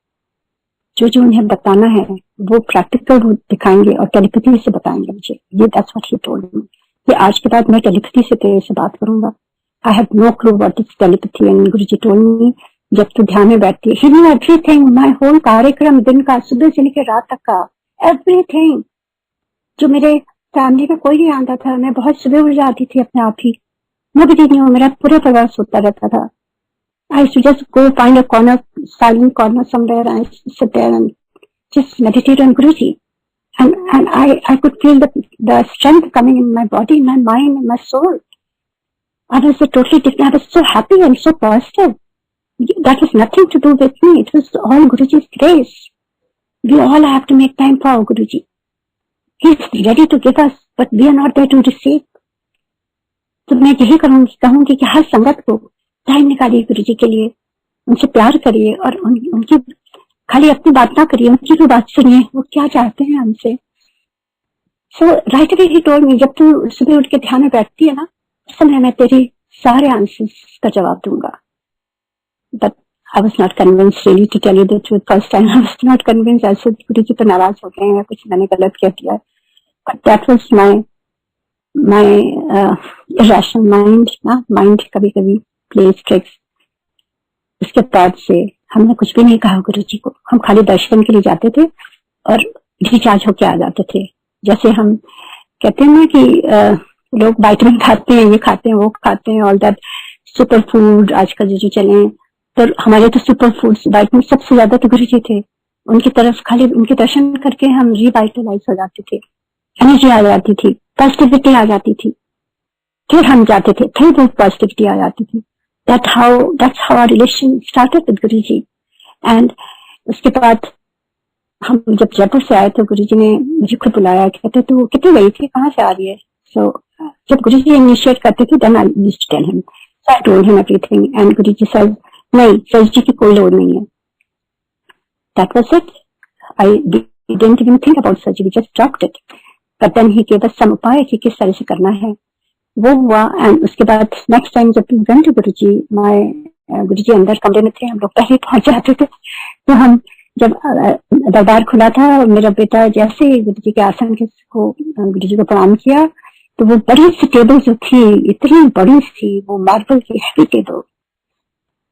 जो उन्हें बताना है, वो प्रैक्टिकल रूप दिखाएंगे और टेलीपैथी से बताएंगे मुझे। ये दैट्स व्हाट ही टोल्ड मी कि आज के बाद मैं टेलीपैथी से तेरे से बात करूंगा। I have no clue what is telepathy. And Guruji told me जब तू ध्यान में बैठती है, he knew everything, my whole कार्यक्रम, दिन का, सुबह से लेकर रात तक का एवरीथिंग। जो मेरे फैमिली में कोई नहीं आता था, मैं बहुत सुबह उठ जाती थी अपने आप ही, मैं भी नहीं हूँ, मेरा पूरा परिवार सोता रहता था। I used to just go find a corner, silent corner somewhere, and sit there and just meditate on Guruji. And I could feel the strength coming in my body, in my mind, in my soul. I was totally different. I was so happy and so positive. That was nothing to do with me. It was all Guruji's grace. We all have to make time for our Guruji. He's ready to give us, but we are not there to receive. तो मैं यही कहूंगी कि हर संगत को टाइम निकालिए गुरु जी के लिए, उनसे प्यार करिए और उनकी खाली अपनी बात ना करिए, उनकी भी बात सुनिए, वो क्या चाहते हैं हमसे। So right away he told me, जब तू सुबह उठ के ध्यान में बैठती है ना, उस समय मैं तेरी सारे आंसर्स का जवाब दूंगा। But I was not convince really to tell you the truth. First time I was not convince. ऐसे गुरु जी तो नाराज हो गए हैं, कुछ मैंने गलत कह दिया, but that was my irrational mind ना, माइंड कभी कभी प्लेस ट्रिक्स। उसके बाद से हमने कुछ भी नहीं कहा गुरु जी को, हम खाली दर्शन के लिए जाते थे और रिचार्ज होके आ जाते थे। जैसे हम कहते हैं ना कि लोग वाइटामिन खाते हैं, ये खाते हैं, वो खाते हैं, ऑल दैट सुपर फूड आजकल जो चले, तो हमारे तो सुपर फूड वाइटामिन सबसे ज्यादा तो गुरु जी थे। उनकी तरफ खाली उनके दर्शन करके हम रिवाइटलाइज हो जाते थे, एनर्जी आ जाती थी, पॉजिटिविटी आ जाती थी, फिर हम जाते थे, फिर वो पॉजिटिविटी आ जाती थी। That's how our relation started with Guruji. And उसके बाद हम जब जयपुर से आए तो गुरुजी ने मुझे खुद बुलाया, कहते तू कितनी गई थी, कहाँ से आ रही है। So जब गुरुजी इनिशिएट करते थे then I used to tell him. So I told him everything and Guruji said नहीं, सर्जरी की कोई लोड़ नहीं है। That was it. I didn't even think about surgery, just dropped it. But then he gave us some उपाय कि किस तरह से करना है, वो हुआ। एंड उसके बाद नेक्स्ट टाइम जब वी वेंट टू गुरुजी, गुरुजी अंदर कमरे में थे, हम लोग पहले पहुंच जाते थे। तो हम जब दरबार खुला था, मेरा बेटा जैसे गुरुजी के आसन को गुरुजी को प्रणाम किया, तो वो बड़ी सी टेबल जो थी, इतनी बड़ी सी, वो मार्बल की हैवी टेबल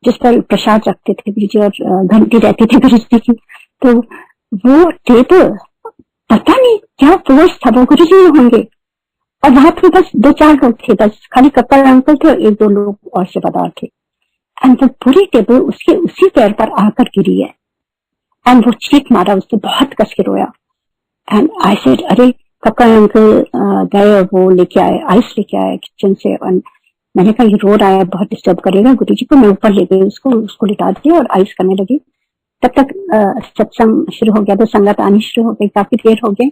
जिस पर प्रसाद रखते थे गुरुजी और घंटी रहती थी गुरुजी की, तो वो टेबल पता नहीं क्या फोर्स था, वो गुरुजी में होंगे। और वहां पे बस 2-4 लोग थे, बस खाली कपल अंकल थे और 1-2 लोग और सेवादार थे। एंड वो पूरी टेबल उसके उसी पैर पर आकर गिरी है। एंड वो चीख मारा, उसने बहुत कस के रोया। एंड आई सेड अरे कक्का अंकल गए और वो लेके आए, आइस लेके आए किचन से, और मैंने कहा ये रो रहा है, बहुत डिस्टर्ब करेगा गुरुजी को। मैं ऊपर ले गई उसको लिटा दिया और आइस करने लगी। तब तक सत्संग शुरू हो गया, तो संगत आनी शुरू हो गई, काफी देर हो गई।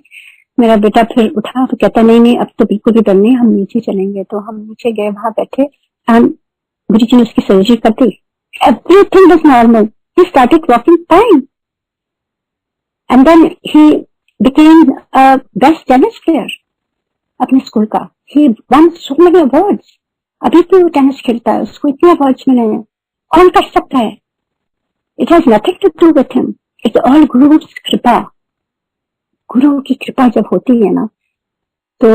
मेरा बेटा फिर उठा तो कहता नहीं अब तो बिल्कुल भी डर नहीं, हम नीचे चलेंगे। तो हम नीचे गए, वहां बैठे एंड गुरुजी ने उसकी सर्जरी कर दी। Everything was normal, he started walking fine and then he became best tennis player अपने स्कूल का। He won so many awards. अभी भी वो टेनिस खेलता है, उसको इतने अवार्ड्स मिले हैं। कौन कर सकता है? It has nothing to do with him, it's all गुरु's कृपा। गुरु की कृपा जब होती है ना तो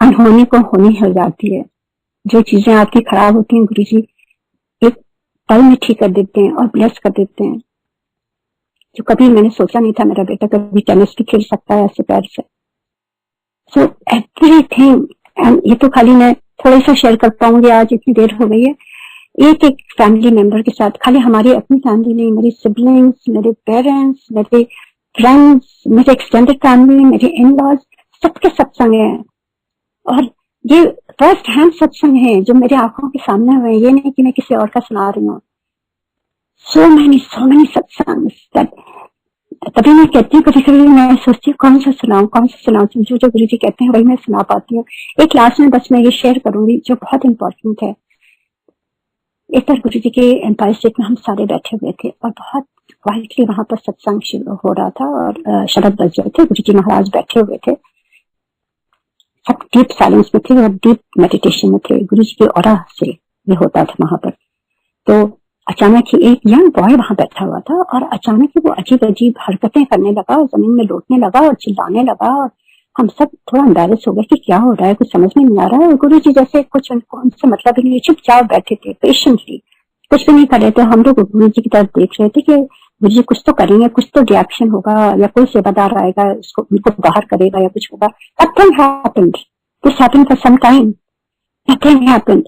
अनहोनी को होनी हो जाती है। जो चीजें आपकी खराब होती हैं गुरुजी एक पल में ठीक कर देते हैं और ब्लेस कर देते हैं। जो कभी मैंने सोचा नहीं था मेरा बेटा कभी टेनिस भी खेल सकता है ऐसे पैर से। सो एवरीथिंग, एंड ये तो खाली मैं थोड़ा सा शेयर कर पाऊंगी, आज इतनी देर हो गई है। एक एक फैमिली मेंबर के साथ, खाली हमारी अपनी फैमिली नहीं, मेरी सिबलिंग्स, मेरे पेरेंट्स, मेरे फ्रेंड्स, मेरे एक्सटेंडेड फैमिली, मेरे इन लॉज, सबके सत्संग है। और ये फर्स्ट हैंड सत्संग है जो मेरे आंखों के सामने हुए, ये नहीं कि मैं किसी और का सुना रही हूँ। सो मेनी सत्संग। तभी मैं कहती हूँ, कभी कभी मैं सोचती हूँ कौन सा सुनाऊं। जो गुरु जी कहते हैं वही मैं सुना पाती हूँ। एक क्लास में बस मैं ये शेयर करूंगी जो बहुत इंपॉर्टेंट है। एक बार गुरु जी के एम्पायर स्टेट में हम सारे बैठे हुए थे और बहुत क्वाइटली वहां पर सत्संग शुरू हो रहा था और शब्द बज रहे थे। गुरु जी महाराज बैठे हुए थे, सब डीप साइलेंस में थे और डीप मेडिटेशन में थे। गुरु जी के ऑरा से ये होता था वहां पर। तो अचानक ही एक यंग बॉय वहां बैठा हुआ था और अचानक ही वो अजीब अजीब हरकतें करने लगा और जमीन में लौटने लगा और चिल्लाने लगा। और हम सब थोड़ा एम्बैरेस हो गए कि क्या हो रहा है, कुछ समझ में नहीं आ रहा है। गुरु जी जैसे कुछ उनको उनसे मतलब ही नहीं, चुपचाप बैठे थे पेशेंटली, कुछ भी नहीं कर रहे थे। हम लोग गुरु जी की तरफ देख रहे थे कि गुरु जी कुछ तो करेंगे, कुछ तो रिएक्शन होगा या कोई सेवादार आएगा उसको उनको बाहर करेगा या कुछ होगा। Nothing happened. This happened for some time. Nothing happened.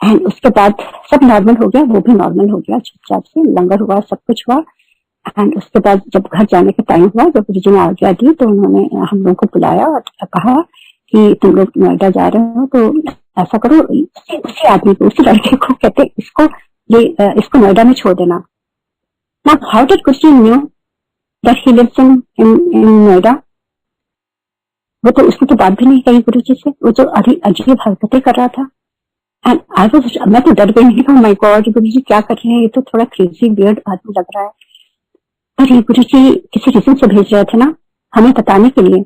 And उसके बाद सब नॉर्मल हो गया, वो भी नॉर्मल हो गया, चुपचाप से लंगर हुआ, सब कुछ हुआ। एंड उसके बाद जब घर जाने का टाइम हुआ, जब गुरु जी ने आज्ञा दी तो उन्होंने हम लोगों को बुलाया और कहा कि तुम लोग नोएडा जा रहे हो तो ऐसा करो, उसी आदमी को, उसी लड़के को कहते इसको नोएडा में छोड़ देना। Now how did Guruji knew that he lives in Noida? वो तो उसने तो बात भी नहीं कही गुरु जी से, वो जो अजीब हरकतें कर रहा था। एंड मैं तो डर गई, नहीं माय गॉड गुरु जी क्या कर रहे हैं, ये तो थोड़ा क्रेजी वियर्ड आदमी लग रहा है। पर ये गुरु जी किसी रीजन से भेज रहे थे ना हमें बताने के लिए।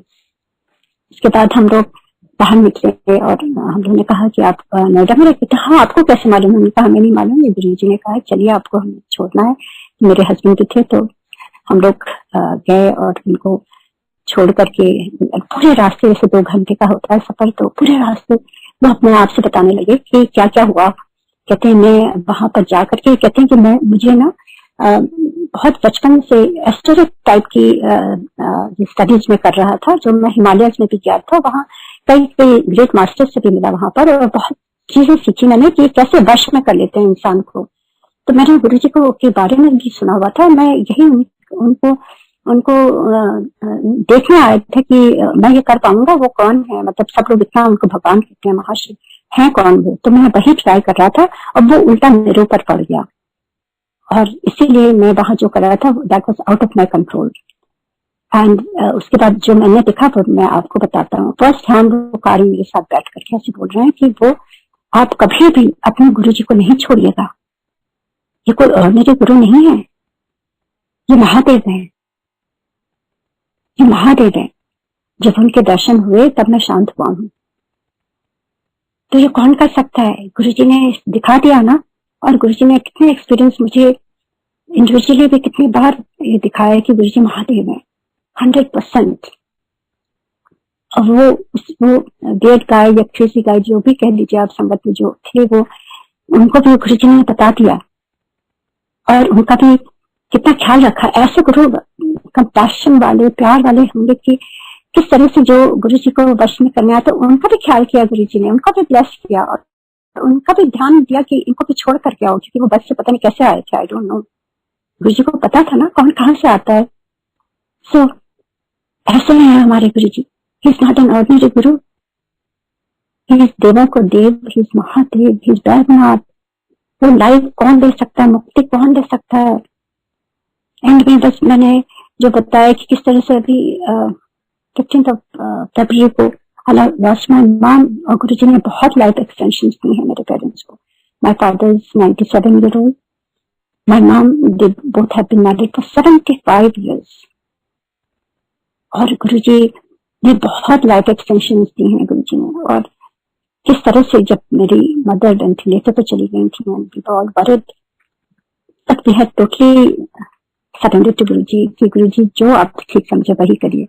उसके बाद हम लोग बाहर निकले और हम लोगों ने कहा कि आप नोएडा में रहते थे? हाँ, आपको कैसे मालूम? हमने कहा हमें नहीं मालूम, ये गुरु जी ने कहा चलिए आपको हमें छोड़ना है। मेरे हस्बैंड भी थे तो हम लोग गए और उनको छोड़ करके पूरे रास्ते, जैसे 2 घंटे का होता है सफर, तो पूरे रास्ते वो अपने आप से बताने लगे कि क्या क्या हुआ। कहते हैं मैं वहां पर जा करके, कहते हैं कि मुझे ना बहुत बचपन से एस्ट्रो टाइप की स्टडीज में कर रहा था, जो मैं हिमालय में भी गया था, वहाँ कई ग्रेट मास्टर से भी मिला वहां पर और बहुत चीजें सीखी मैंने कि कैसे वश में कर लेते हैं इंसान को। तो मैंने गुरु जी को के बारे में भी सुना हुआ था। मैं यही उनको देखने आए थे कि मैं ये कर पाऊंगा, वो कौन है, मतलब सब लोग इतना उनको भगवान कहते हैं, महाशिव है कौन वो। तो मैं वही ट्राई कर रहा था और वो उल्टा मेरे ऊपर पड़ गया और इसीलिए मैं वहां जो कर रहा था that was out of my control. And उसके बाद जो मैंने देखा वो मैं आपको बताता हूँ। फर्स्ट हैंड वो कारी मेरे साथ बैठ करके ऐसे बोल रहे हैं कि वो आप कभी भी अपने गुरु जी को नहीं छोड़िएगा, ये कोई ऑर्डिनरी गुरु नहीं है, ये महादेव है, ये महादेव है। जब उनके दर्शन हुए तब मैं शांत हुआ हूँ। तो ये कौन कर सकता है? गुरुजी ने दिखा दिया ना। और गुरुजी ने कितने एक्सपीरियंस मुझे इंडिविजुअली भी कितनी बार ये दिखाया कि गुरुजी महादेव है 100%। और वो डेड गाय या क्रेजी गाय जो भी कह लीजिए आप, संगत में जो थे वो, उनको भी गुरुजी ने बता दिया और उनका भी कितना ख्याल रखा। ऐसे गुरु कंपैशन वाले, प्यार वाले होंगे कि किस तरह से जो गुरु जी को वश में करने आया, तो उनका भी ख्याल किया गुरु जी ने, उनका भी ब्लेस किया और उनका भी ध्यान दिया कि इनको भी छोड़ करके आओ, क्योंकि वो बस से पता नहीं कैसे आए थे, आई डोंट नो। गुरु जी को पता था ना कौन कहाँ से आता है। सो ऐसे हैं हमारे Guru ji. He is not an ordinary Guru, he is देवा को देव, he is Mahadev, he is Baidyanath. वो लाइफ कौन दे सकता है, मुक्ति कौन दे सकता है। एंड में बस मैंने जो बताया कि किस तरह से अभी 15th of February को I lost my mom, और गुरु जी ने बहुत लाइफ एक्सटेंशन दी है मेरे पेरेंट्स को। My father is 97-year-old. My mom, they both have been married for 75 years. और गुरु जी ने बहुत लाइफ एक्सटेंशन दी हैं गुरु जी ने। और किस तरह से जब मेरी मदर वेंटिलेटर पे चली गई थी, and we were all worried, but we had totally surrendered to गुरु जी कि गुरु जी जो आप ठीक समझे वही करिए।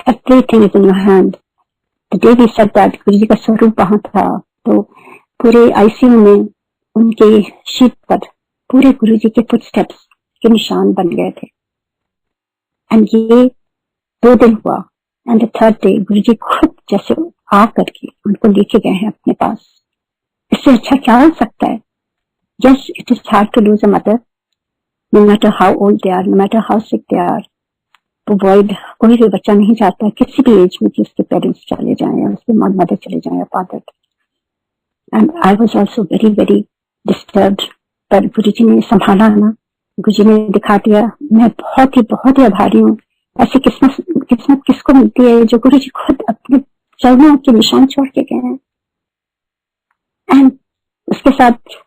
Everything is in your hand. The day we said that, गुरु जी का स्वरूप वहां था, तो पूरे आईसीयू में उनके शीट पर पूरे गुरु जी के फुटस्टेप्स के निशान बन गए थे। एंड ये 2 दिन हुआ, एंड द थर्ड डे गुरु जी खुद जैसे आ करके उनको लेके गए हैं अपने पास। इससे अच्छा क्या हो सकता है। Yes, it is hard to lose a mother, no matter how old they are, no matter how sick they are. वो वर्ल्ड कोई भी बच्चा नहीं चाहता किसी भी एज में कि उसके पेरेंट्स चले जाएं या उसके मदर चले जाएं या father. And I was also very very disturbed, पर गुरु जी ने संभाला ना, गुरु जी ने दिखा दिया। मैं बहुत ही आभारी हूँ। ऐसी किस्मत किसको मिलती है जो गुरु जी खुद अपने चरणों के निशान छोड़ के गए हैं। एंड उसके साथ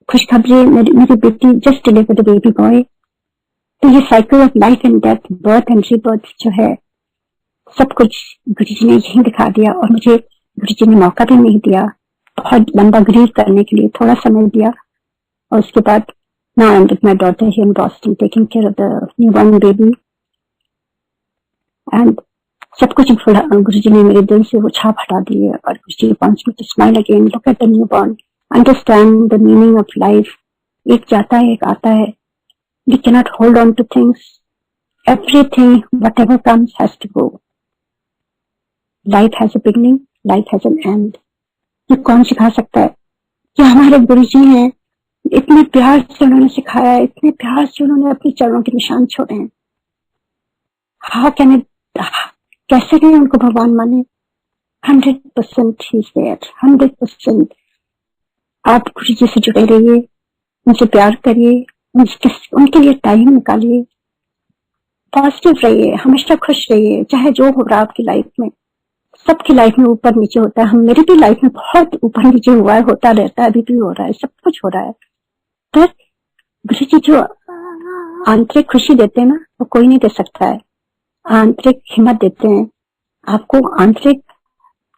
खुशखबरी, मेरी बेटी just delivered a baby boy. तो ये cycle of life and death, birth and rebirth जो है, सब कुछ गुरु जी ने यही दिखा दिया। और मुझे गुरु जी ने मौका भी नहीं दिया बहुत लंबा ग्रीव करने के लिए, थोड़ा समय दिया। और उसके बाद now I am with my daughter here in Boston taking care of the newborn baby. And सब कुछ गुरु जी ने मेरे दिल से वो छाप हटा दी है। और Guru ji wants me to smile again, look at the newborn, understand the meaning of life. एक जाता है, एक आता है। We cannot hold on to things. Everything, whatever comes, has to go. Life has a beginning, life has an end. ये कौन सिखा सकता है। ये हमारे गुरु जी हैं, इतने प्यार से उन्होंने सिखाया है, इतने प्यार से उन्होंने अपने चरणों के निशान छोड़े हैं। How can it, कैसे नहीं उनको भगवान माने। 100% he is there, 100%। आप गुरु जी से जुड़े रहिए, उनसे प्यार करिए, उनके लिए टाइम निकालिए, पॉजिटिव रहिए, हमेशा खुश रहिए। चाहे जो हो रहा है आपकी लाइफ में, सबकी लाइफ में ऊपर नीचे होता है। हम मेरी भी लाइफ में बहुत ऊपर नीचे हुआ है, होता रहता है, अभी भी हो रहा है, सब कुछ हो रहा है। पर गुरु जी जो आंतरिक खुशी देते हैं ना, वो कोई नहीं दे सकता है। आंतरिक हिम्मत देते हैं आपको। आंतरिक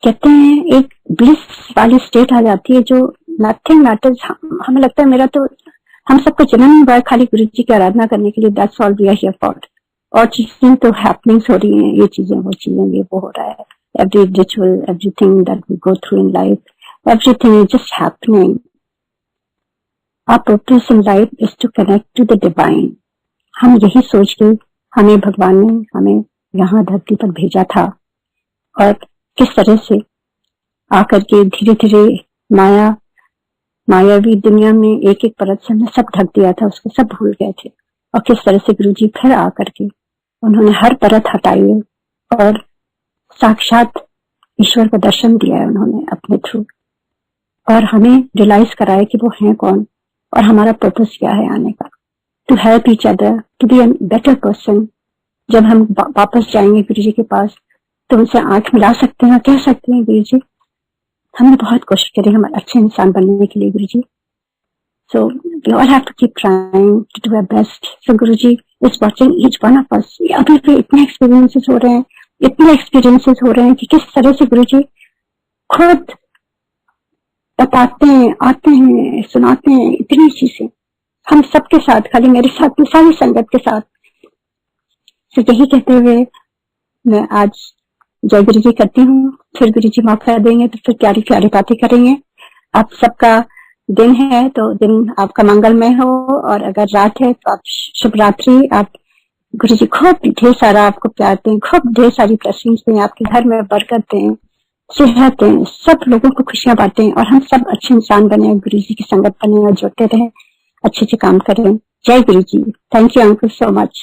कहते हैं एक ब्लिस वाली स्टेट आ जाती है जो नथिंग मैटर्स। हमें लगता है मेरा तो, हम सबको जन्म हुआ है खाली गुरु जी की आराधना करने के लिए। That's all we are here for. और चीजें तो हैपनिंग्स हो रही हैं, ये चीजें वो चीजें, ये वो हो रहा है। Every ritual, everything that we go through in life, everything is just happening. Our purpose in life is to connect to the divine. हम यही सोच के हमें भगवान ने हमें यहाँ धरती पर भेजा था। और किस तरह से आकर के धीरे धीरे मायावी दुनिया में एक एक परत से हमने सब ढक दिया था, उसको सब भूल गए थे। और किस तरह से गुरु जी फिर आकर के उन्होंने हर परत हटाई और साक्षात ईश्वर का दर्शन दिया है उन्होंने अपने थ्रू। और हमें रियलाइज कराया कि वो हैं कौन और हमारा पर्पस क्या है आने का। To help each other, to be a better person. जब हम वापस जाएंगे गुरु जी के पास तो उनसे आंख मिला सकते हैं, कह सकते हैं गुरु जी हमने बहुत कोशिश करी हमारे अच्छे इंसान बनने के लिए Guru ji. So we all have to keep trying to do our best. So Guru ji is watching each one of us. अभी भी इतने एक्सपीरियंसेस हो रहे हैं कि किस तरह से गुरु जी खुद बताते हैं, आते हैं, सुनाते हैं इतनी चीजें हम सबके साथ, खाली मेरे साथ नहीं, सारी संगत के साथ। तो यही कहते हुए मैं आज जय गुरु जी करती हूँ। फिर गुरु जी मौका देंगे तो फिर प्यारी प्यारी बातें करेंगे। आप सबका दिन है तो दिन आपका मंगलमय हो, और अगर रात है तो आप शुभ रात्रि। आप गुरु जी खूब ढेर सारा आपको प्यार दें, खूब ढेर सारी ब्लेसिंग्स दें, आपके घर में बरकत दें, सेहत दें, सब लोगों को खुशियां बांटें और हम सब अच्छे इंसान बने, गुरु जी की संगत बने और जुड़ते रहें, अच्छे अच्छे काम करें। जय Guru ji. Thank you uncle so much.